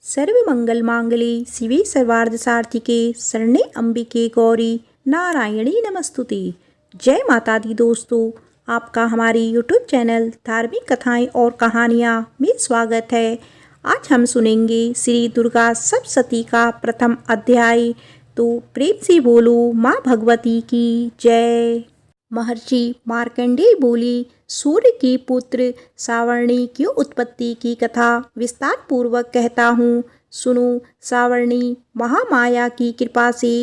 सर्वमंगल मांगल्ये शिवे सर्वार्थ सार्थिके शरण्ये अंबिके गौरी नारायणी नमस्तुते। जय माता दी दोस्तों, आपका हमारी यूट्यूब चैनल धार्मिक कथाएं और कहानियां में स्वागत है। आज हम सुनेंगे श्री दुर्गा सप्तशती का प्रथम अध्याय। तो प्रेम से बोलो माँ भगवती की जय। महर्षि मार्कंडेय बोले, सूर्य के पुत्र सावर्णी की उत्पत्ति की कथा विस्तार पूर्वक कहता हूँ, सुनो। सावर्णी महामाया की कृपा से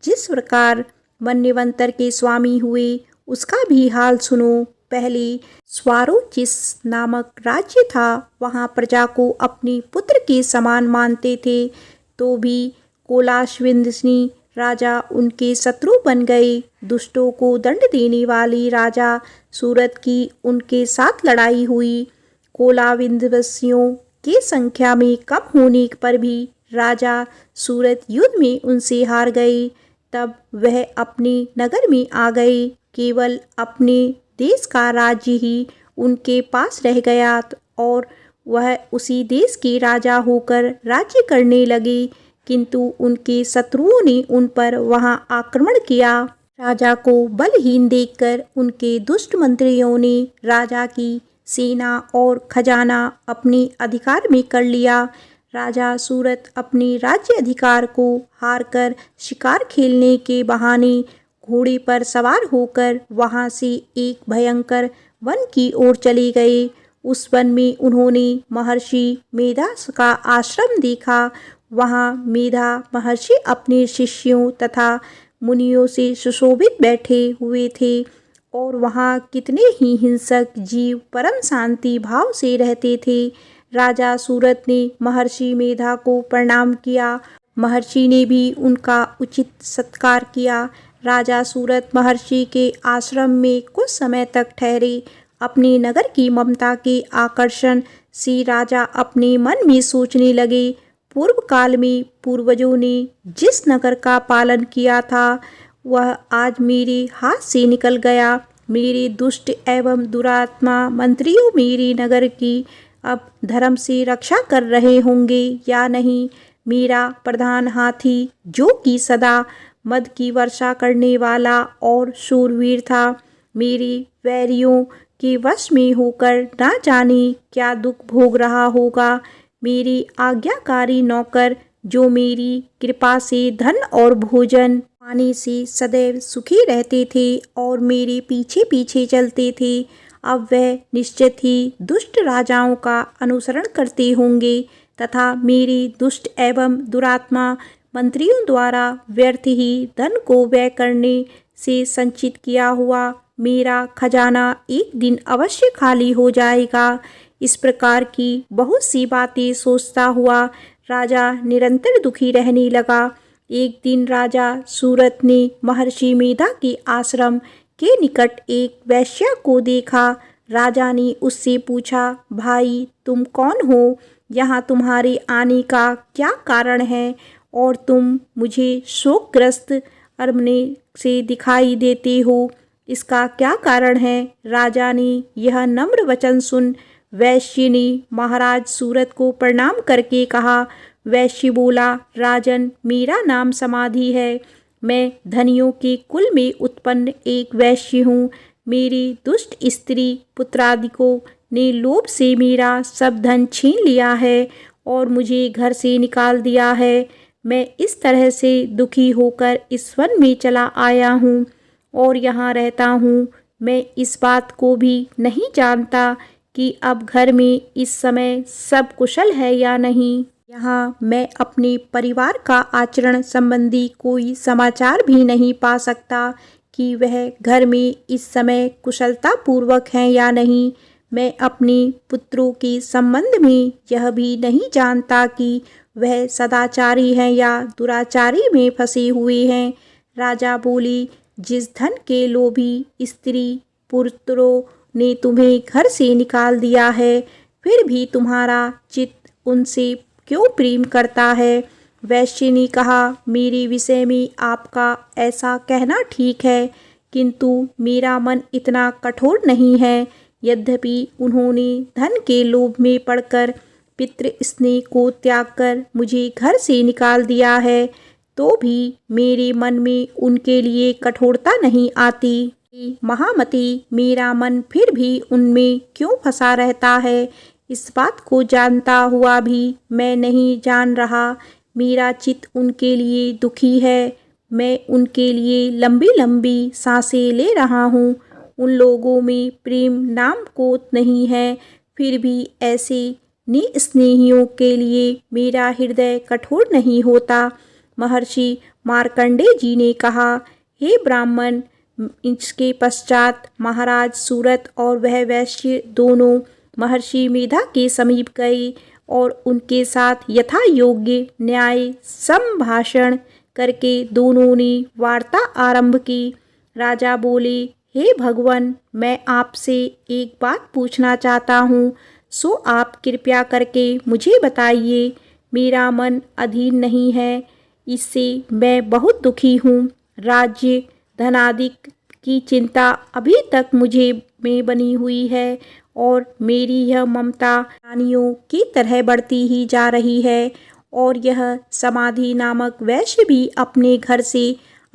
जिस प्रकार मन्वंतर के स्वामी हुए, उसका भी हाल सुनो। पहले स्वारोचिस नामक राज्य था। वहाँ प्रजा को अपने पुत्र के समान मानते थे, तो भी कोलाश्विंदनी राजा उनके शत्रु बन गए। दुष्टों को दंड देने वाली राजा सूरत की उनके साथ लड़ाई हुई। कोलाविंदवासियों की संख्या में कम होने पर भी राजा सूरत युद्ध में उनसे हार गए। तब वह अपने नगर में आ गए। केवल अपने देश का राज्य ही उनके पास रह गया और वह उसी देश के राजा होकर राज्य करने लगे। किंतु उनके शत्रुओं ने उन पर वहां आक्रमण किया। राजा को बलहीन देखकर उनके दुष्ट मंत्रियों ने राजा की सेना और खजाना अपने अधिकार में कर लिया। राजा सूरत अपने राज्य अधिकार को हारकर शिकार खेलने के बहाने घोड़े पर सवार होकर वहां से एक भयंकर वन की ओर चले गए। उस वन में उन्होंने महर्षि मेधा का आश्रम देखा। वहाँ मेधा महर्षि अपने शिष्यों तथा मुनियों से सुशोभित बैठे हुए थे और वहाँ कितने ही हिंसक जीव परम शांति भाव से रहते थे। राजा सूरत ने महर्षि मेधा को प्रणाम किया। महर्षि ने भी उनका उचित सत्कार किया। राजा सूरत महर्षि के आश्रम में कुछ समय तक ठहरे। अपने नगर की ममता के आकर्षण से राजा अपने मन में सोचने लगे, पूर्व काल में पूर्वजों ने जिस नगर का पालन किया था, वह आज मेरे हाथ से निकल गया। मेरे दुष्ट एवं दुरात्मा मंत्रियों मेरे नगर की अब धर्म से रक्षा कर रहे होंगे या नहीं। मेरा प्रधान हाथी, जो कि सदा मद की वर्षा करने वाला और शूरवीर था, मेरे वैरियों के वश में होकर ना जाने क्या दुख भोग रहा होगा। मेरी आज्ञाकारी नौकर, जो मेरी कृपा से धन और भोजन पाने से सदैव सुखी रहते थे और मेरे पीछे पीछे चलते थे, अब वह निश्चित ही दुष्ट राजाओं का अनुसरण करते होंगे तथा मेरे दुष्ट एवं दुरात्मा मंत्रियों द्वारा व्यर्थ ही धन को व्यय करने से संचित किया हुआ मेरा खजाना एक दिन अवश्य खाली हो जाएगा। इस प्रकार की बहुत सी बातें सोचता हुआ राजा निरंतर दुखी रहने लगा। एक दिन राजा सूरत ने महर्षि मेधा के आश्रम के निकट एक वैश्या को देखा। राजा ने उससे पूछा, भाई तुम कौन हो? यहाँ तुम्हारे आने का क्या कारण है और तुम मुझे शोकग्रस्त अरमने से दिखाई देते हो, इसका क्या कारण है? राजा ने यह नम्र वचन सुन वैश्य ने महाराज सूरत को प्रणाम करके कहा। वैश्य बोला, राजन, मेरा नाम समाधि है। मैं धनियों के कुल में उत्पन्न एक वैश्य हूँ। मेरी दुष्ट स्त्री पुत्रादिकों ने लोभ से मेरा सब धन छीन लिया है और मुझे घर से निकाल दिया है। मैं इस तरह से दुखी होकर इस वन में चला आया हूँ और यहाँ रहता हूँ। मैं इस बात को भी नहीं जानता कि अब घर में इस समय सब कुशल है या नहीं। यहाँ मैं अपने परिवार का आचरण संबंधी कोई समाचार भी नहीं पा सकता कि वह घर में इस समय कुशलता पूर्वक हैं या नहीं। मैं अपने पुत्रों के संबंध में यह भी नहीं जानता कि वह सदाचारी हैं या दुराचारी में फंसे हुए हैं। राजा बोले, जिस धन के लोभी स्त्री पुत्रों ने तुम्हें घर से निकाल दिया है, फिर भी तुम्हारा चित्त उनसे क्यों प्रेम करता है? वैश्य ने कहा, मेरे विषय में आपका ऐसा कहना ठीक है, किंतु मेरा मन इतना कठोर नहीं है। यद्यपि उन्होंने धन के लोभ में पड़कर पितृ स्नेह को त्याग कर मुझे घर से निकाल दिया है, तो भी मेरे मन में उनके लिए कठोरता नहीं आती। महामती, मेरा मन फिर भी उनमें क्यों फंसा रहता है, इस बात को जानता हुआ भी मैं नहीं जान रहा। मेरा चित्त उनके लिए दुखी है। मैं उनके लिए लंबी लंबी सांसें ले रहा हूँ। उन लोगों में प्रेम नाम को नहीं है, फिर भी ऐसे निस्नेहियों के लिए मेरा हृदय कठोर नहीं होता। महर्षि मार्कंडेय जी ने कहा, हे ब्राह्मण, इसके पश्चात महाराज सूरत और वह वैश्य दोनों महर्षि मेधा के समीप गए और उनके साथ यथा योग्य न्याय संभाषण करके दोनों ने वार्ता आरंभ की। राजा बोले, हे भगवान, मैं आपसे एक बात पूछना चाहता हूँ, सो आप कृपया करके मुझे बताइए। मेरा मन अधीन नहीं है, इससे मैं बहुत दुखी हूँ। राज्य धनादिक की चिंता अभी तक मुझे में बनी हुई है और मेरी यह ममता रानियों की तरह बढ़ती ही जा रही है। और यह समाधि नामक वैश्य भी अपने घर से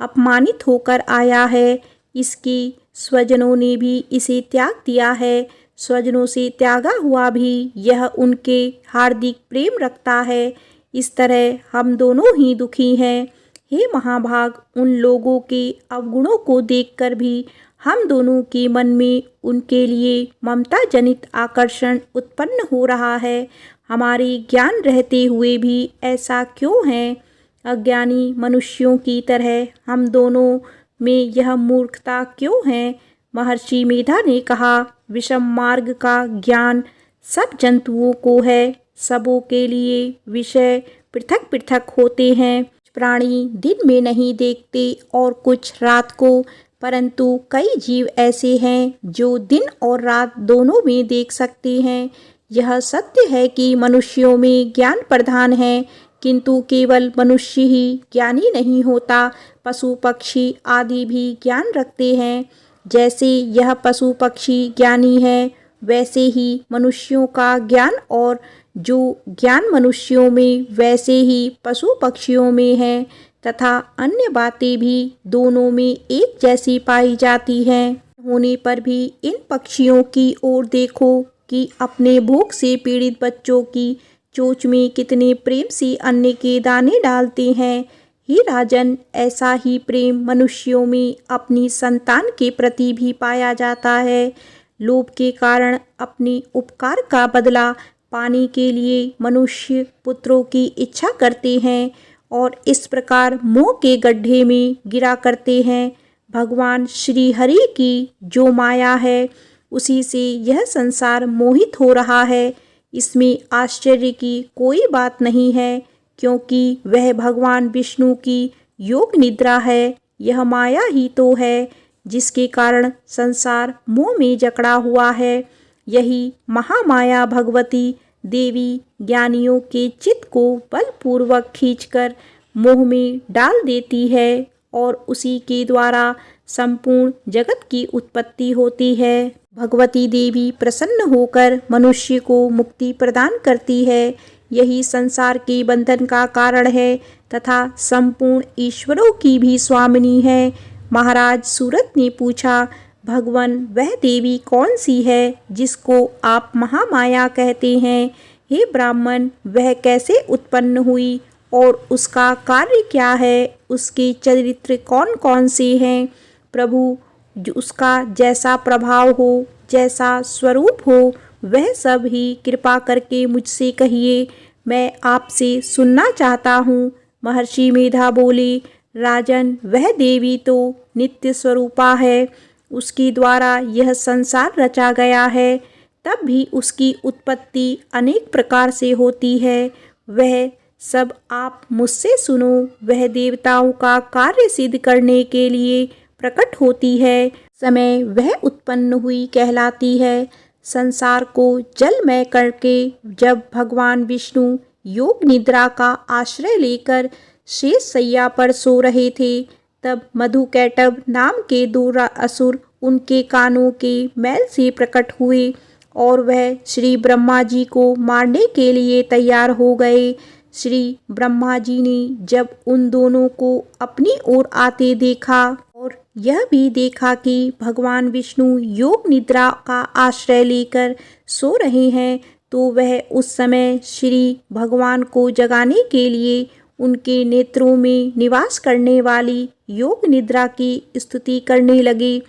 अपमानित होकर आया है। इसके स्वजनों ने भी इसे त्याग दिया है। स्वजनों से त्यागा हुआ भी यह उनके हार्दिक प्रेम रखता है। इस तरह हम दोनों ही दुखी हैं। हे महाभाग, उन लोगों के अवगुणों को देखकर भी हम दोनों के मन में उनके लिए ममता जनित आकर्षण उत्पन्न हो रहा है। हमारे ज्ञान रहते हुए भी ऐसा क्यों है? अज्ञानी मनुष्यों की तरह हम दोनों में यह मूर्खता क्यों है? महर्षि मेधा ने कहा, विषम मार्ग का ज्ञान सब जंतुओं को है। सबों के लिए विषय पृथक पृथक होते हैं। प्राणी दिन में नहीं देखते और कुछ रात को, परंतु कई जीव ऐसे हैं जो दिन और रात दोनों में देख सकते हैं। यह सत्य है कि मनुष्यों में ज्ञान प्रधान है, किंतु केवल मनुष्य ही ज्ञानी नहीं होता। पशु पक्षी आदि भी ज्ञान रखते हैं। जैसे यह पशु पक्षी ज्ञानी है, वैसे ही मनुष्यों का ज्ञान, और जो ज्ञान मनुष्यों में वैसे ही पशु पक्षियों में है, तथा अन्य बातें भी दोनों में एक जैसी पाई जाती हैं। होने पर भी इन पक्षियों की ओर देखो कि अपने भूख से पीड़ित बच्चों की चोंच में कितने प्रेम से अन्न के दाने डालते हैं। हे राजन, ऐसा ही प्रेम मनुष्यों में अपनी संतान के प्रति भी पाया जाता है। लोभ के कारण अपने उपकार का बदला पाने के लिए मनुष्य पुत्रों की इच्छा करते हैं और इस प्रकार मोह के गड्ढे में गिरा करते हैं। भगवान श्री हरि की जो माया है, उसी से यह संसार मोहित हो रहा है। इसमें आश्चर्य की कोई बात नहीं है, क्योंकि वह भगवान विष्णु की योग निद्रा है। यह माया ही तो है जिसके कारण संसार मोह में जकड़ा हुआ है। यही महामाया भगवती देवी ज्ञानियों के चित्त को बलपूर्वक खींचकर मोह में डाल देती है और उसी के द्वारा संपूर्ण जगत की उत्पत्ति होती है। भगवती देवी प्रसन्न होकर मनुष्य को मुक्ति प्रदान करती है। यही संसार के बंधन का कारण है तथा संपूर्ण ईश्वरों की भी स्वामिनी है। महाराज सूरत ने पूछा, भगवान, वह देवी कौन सी है जिसको आप महामाया कहते हैं? हे ब्राह्मण, वह कैसे उत्पन्न हुई और उसका कार्य क्या है? उसके चरित्र कौन कौन से हैं? प्रभु, जो उसका जैसा प्रभाव हो, जैसा स्वरूप हो, वह सब ही कृपा करके मुझसे कहिए, मैं आपसे सुनना चाहता हूँ। महर्षि मेधा बोले, राजन, वह देवी तो नित्य स्वरूपा है। उसके द्वारा यह संसार रचा गया है। तब भी उसकी उत्पत्ति अनेक प्रकार से होती है। वह सब आप मुझसे सुनो। वह देवताओं का कार्य सिद्ध करने के लिए प्रकट होती है। समय वह उत्पन्न हुई कहलाती है। संसार को जलमय करके जब भगवान विष्णु योग निद्रा का आश्रय लेकर शेष सैया पर सो रहे थे, तब मधुकैटभ नाम के दो असुर उनके कानों के मैल से प्रकट हुए और वह श्री ब्रह्मा जी को मारने के लिए तैयार हो गए। श्री ब्रह्मा जी ने जब उन दोनों को अपनी ओर आते देखा और यह भी देखा कि भगवान विष्णु योग निद्रा का आश्रय लेकर सो रहे हैं, तो वह उस समय श्री भगवान को जगाने के लिए उनके नेत्रों में निवास करने वाली योग निद्रा की स्तुति करने लगे।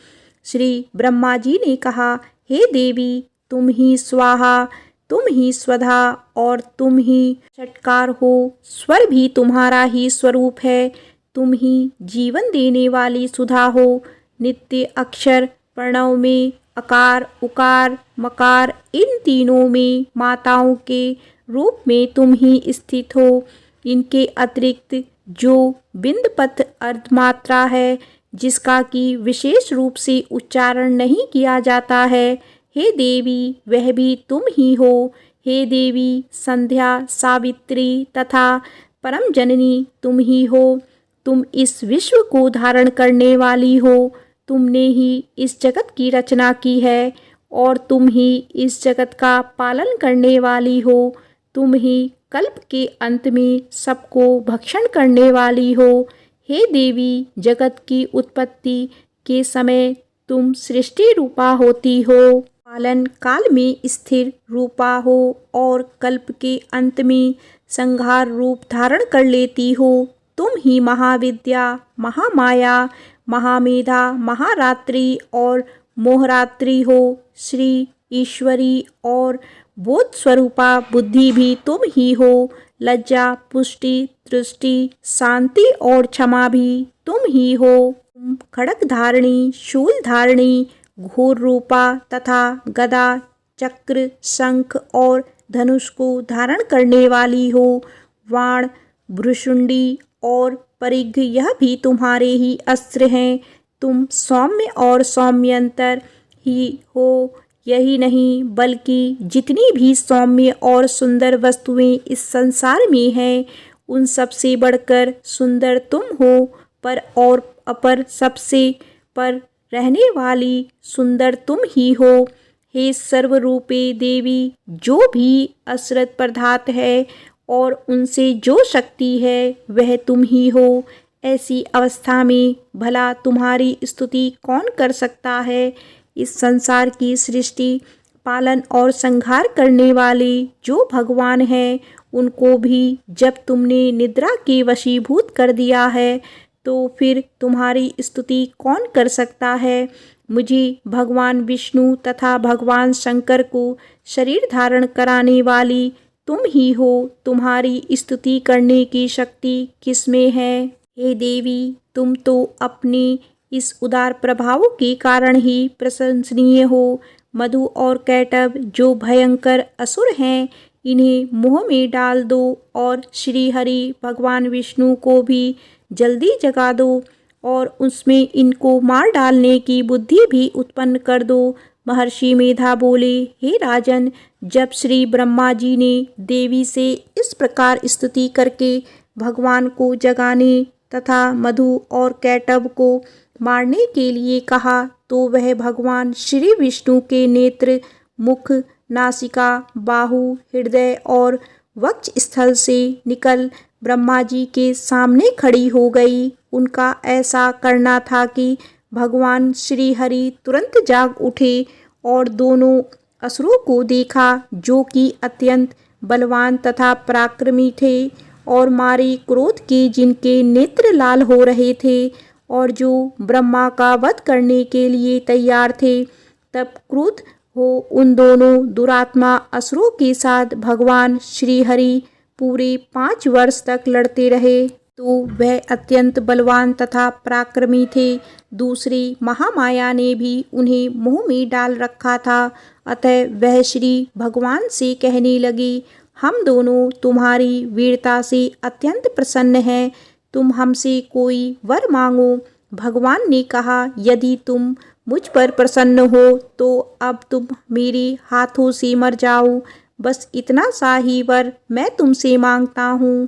श्री ब्रह्मा जी ने कहा, हे देवी, तुम ही स्वाहा, तुम ही स्वधा और तुम ही षटकार हो। स्वर भी तुम्हारा ही स्वरूप है। तुम ही जीवन देने वाली सुधा हो। नित्य अक्षर प्रणव में अकार, उकार, मकार, इन तीनों में माताओं के रूप में तुम ही स्थित हो। इनके अतिरिक्त जो बिंदपथ अर्धमात्रा है, जिसका कि विशेष रूप से उच्चारण नहीं किया जाता है, हे देवी, वह भी तुम ही हो। हे देवी, संध्या, सावित्री तथा परम जननी तुम ही हो। तुम इस विश्व को धारण करने वाली हो। तुमने ही इस जगत की रचना की है और तुम ही इस जगत का पालन करने वाली हो। तुम ही कल्प के अंत में सबको भक्षण करने वाली हो। हे देवी, जगत की उत्पत्ति के समय तुम सृष्टि रूपा होती हो, पालन काल में स्थिर रूपा हो और कल्प के अंत में संहार रूप धारण कर लेती हो। तुम ही महाविद्या, महामाया, महामेधा, महारात्रि और मोहरात्रि हो। श्री ईश्वरी और बोध स्वरूपा बुद्धि भी तुम ही हो। लज्जा, पुष्टि, दृष्टि, शांति और क्षमा भी तुम ही हो। तुम खड्ग धारिणी, शूल धारिणी, घोर रूपा तथा गदा, चक्र, शंख और धनुष को धारण करने वाली हो। वाण, भ्रुशुंडी और परिघ यह भी तुम्हारे ही अस्त्र हैं। तुम सौम्य और सौम्यंतर ही हो। यही नहीं बल्कि जितनी भी सौम्य और सुंदर वस्तुएं इस संसार में हैं, उन सबसे बढ़कर सुंदर तुम हो। पर और अपर सबसे पर रहने वाली सुंदर तुम ही हो। हे सर्वरूपे देवी, जो भी असरत पदार्थ है और उनसे जो शक्ति है, वह तुम ही हो। ऐसी अवस्था में भला तुम्हारी स्तुति कौन कर सकता है। इस संसार की सृष्टि, पालन और संहार करने वाले जो भगवान हैं, उनको भी जब तुमने निद्रा के वशीभूत कर दिया है, तो फिर तुम्हारी स्तुति कौन कर सकता है। मुझे भगवान विष्णु तथा भगवान शंकर को शरीर धारण कराने वाली तुम ही हो। तुम्हारी स्तुति करने की शक्ति किसमें है। हे देवी, तुम तो अपने इस उदार प्रभाव के कारण ही प्रशंसनीय हो। मधु और कैटभ जो भयंकर असुर हैं, इन्हें मुँह में डाल दो और श्री हरि भगवान विष्णु को भी जल्दी जगा दो और उसमें इनको मार डालने की बुद्धि भी उत्पन्न कर दो। महर्षि मेधा बोले, हे राजन, जब श्री ब्रह्मा जी ने देवी से इस प्रकार स्तुति करके भगवान को जगाने तथा मधु और कैटभ को मारने के लिए कहा, तो वह भगवान श्री विष्णु के नेत्र, मुख, नासिका, बाहु, हृदय और वक्ष स्थल से निकल ब्रह्मा जी के सामने खड़ी हो गई। उनका ऐसा करना था कि भगवान श्री हरि तुरंत जाग उठे और दोनों असुरों को देखा, जो कि अत्यंत बलवान तथा पराक्रमी थे और मारे क्रोध के जिनके नेत्र लाल हो रहे थे और जो ब्रह्मा का वध करने के लिए तैयार थे। तब क्रुद्ध हो उन दोनों दुरात्मा असुरों के साथ भगवान श्री हरि पूरे 5 वर्ष तक लड़ते रहे। तो वह अत्यंत बलवान तथा पराक्रमी थे। दूसरी महामाया ने भी उन्हें मुंह में डाल रखा था। अतः वह श्री भगवान से कहने लगी, हम दोनों तुम्हारी वीरता से अत्यंत प्रसन्न हैं। तुम हमसे कोई वर मांगो। भगवान ने कहा, यदि तुम मुझ पर प्रसन्न हो तो अब तुम मेरे हाथों से मर जाओ। बस इतना सा ही वर मैं तुमसे मांगता हूँ।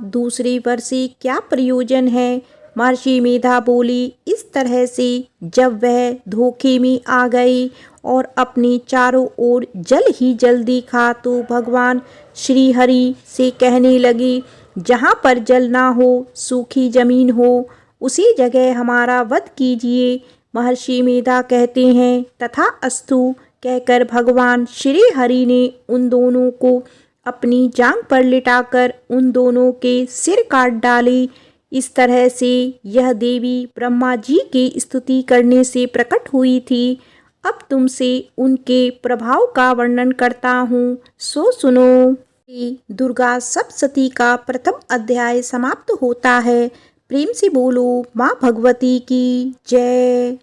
दूसरे वर से क्या प्रयोजन है। महर्षि मेधा बोली, इस तरह से जब वह धोखे में आ गए और अपने चारों ओर जल ही जल देखा तो भगवान श्री हरि से कहने लगे, जहाँ पर जल ना हो, सूखी जमीन हो, उसी जगह हमारा वध कीजिए। महर्षि मेधा कहते हैं, तथा अस्तु कहकर भगवान श्री हरि ने उन दोनों को अपनी जांघ पर लिटाकर उन दोनों के सिर काट डाले। इस तरह से यह देवी ब्रह्मा जी की स्तुति करने से प्रकट हुई थी। अब तुमसे उनके प्रभाव का वर्णन करता हूँ, सो सुनो। दुर्गा सप्तशती का प्रथम अध्याय समाप्त होता है। प्रेम से बोलो माँ भगवती की जय।